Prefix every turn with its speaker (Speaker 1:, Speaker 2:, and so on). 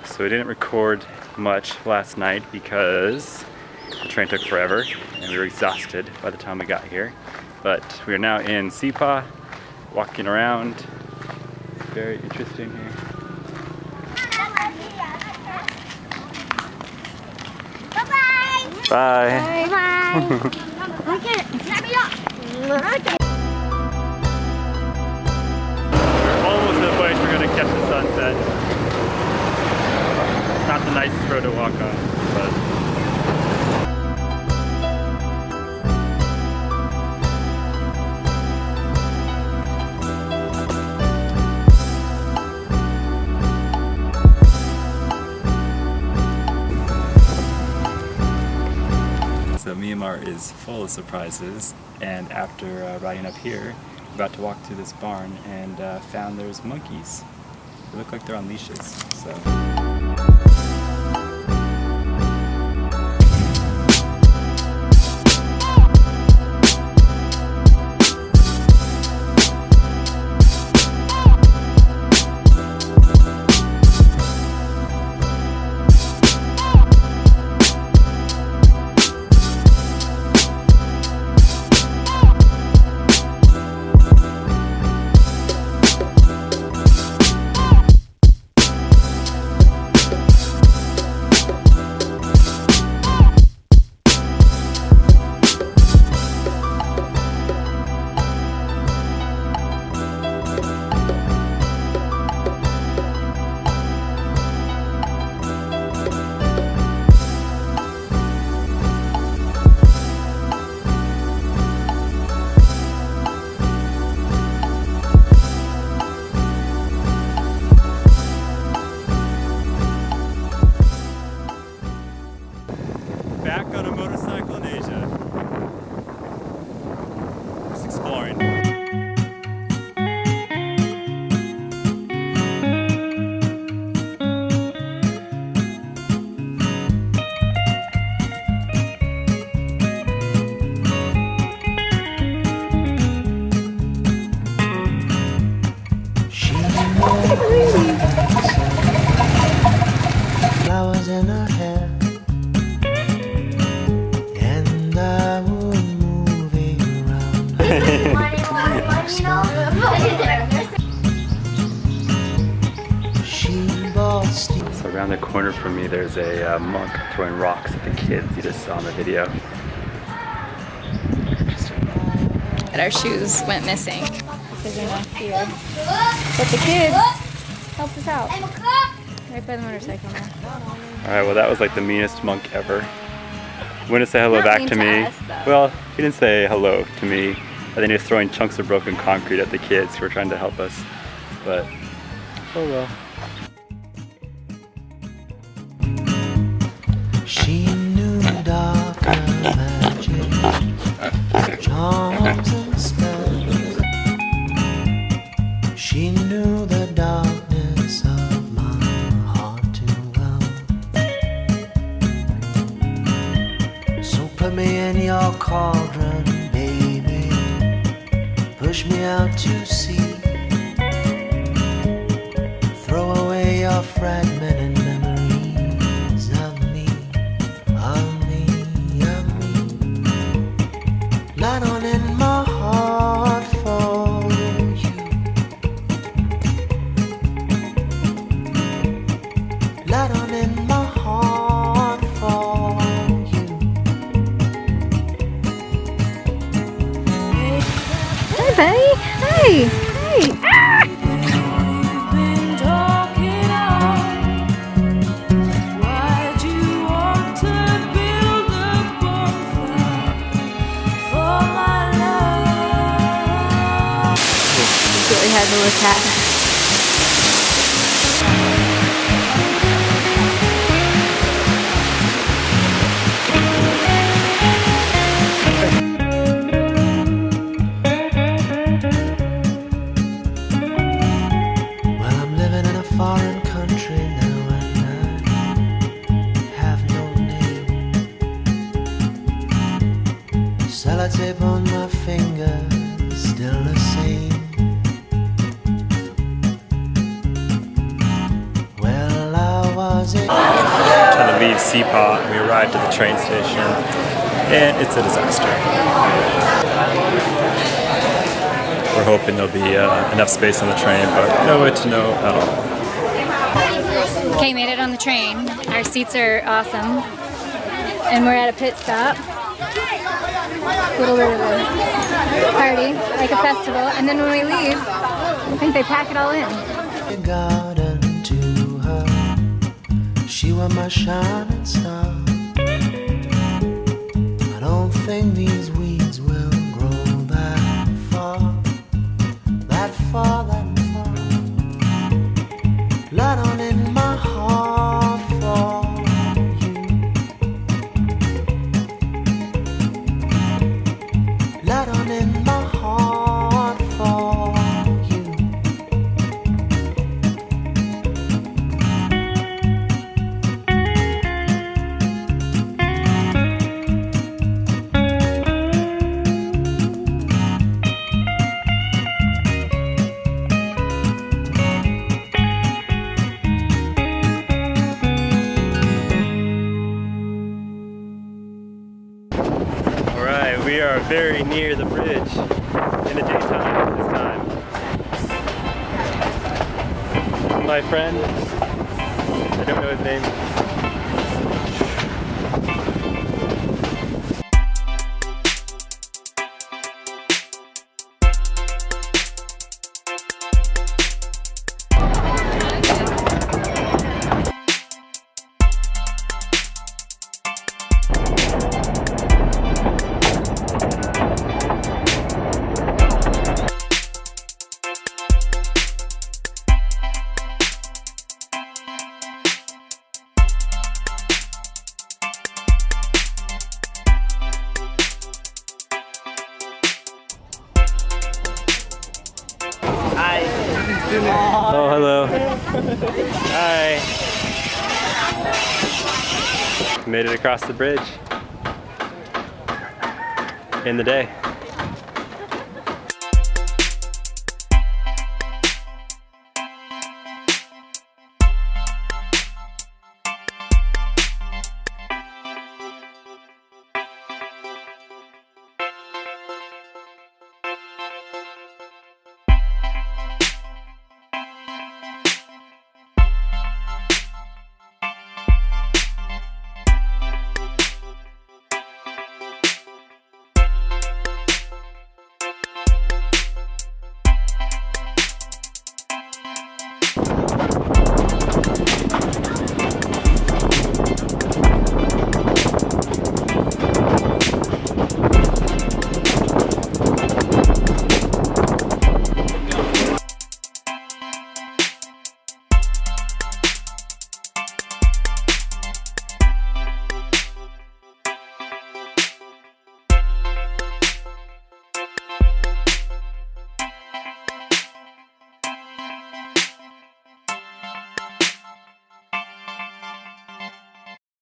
Speaker 1: So we didn't record much last night because the train took forever and we were exhausted by the time we got here. But we are now in Hsipaw, walking around. Very interesting here. Bye.
Speaker 2: Bye.
Speaker 1: We're almost to the place we're gonna catch the sunset. Not the nicest road to walk on, but. So Myanmar is full of surprises, and after riding up here, we're about to walk through this barn and found there's monkeys. They look like they're on leashes. So. Back on a motorcycle in Asia. Just exploring.
Speaker 3: Flowers in her hair.
Speaker 1: So around the corner from me there's a monk throwing rocks at the kids you just saw in the video.
Speaker 2: And our shoes went missing because they're not here. But the kids helped us out. Right by the motorcycle now.
Speaker 1: Alright, well that was like the meanest monk ever. Wouldn't say hello back to me. Well, he didn't say hello to me. I think he was throwing chunks of broken concrete at the kids who were trying to help us. But, oh well.
Speaker 3: She knew darker magic, charms and spells. She knew the darkness of my heart too well. So put me in your cauldron, baby. Push me out to sea. Throw away your fragment and memories of me, of me, of me. Light on in my heart for you. Light on in my heart for you.
Speaker 2: Hey, buddy. Hey. Hey. Ah! What we had to look at.
Speaker 3: Well, I'm living in a foreign country now and I have no name. Sellotape on my finger, still the same. Well, I was was it?
Speaker 1: Trying to leave Hsipaw, and we arrived at the train station, and it's a disaster. We're hoping there'll be enough space on the train, but no way to know at all.
Speaker 2: Okay, made it on the train. Our seats are awesome. And we're at a pit stop. A little bit of a party, like a festival. And then when we leave, I think they pack it all in.
Speaker 3: Garden to her, she was my shining star. I don't think these weeds will grow that far, that far, that far. Light on in my heart for you. Light on in my heart for you.
Speaker 1: Alright, we are very near the bridge in the daytime this time. My friend, I don't know his name. Oh, hello. Hi. Made it across the bridge in the day.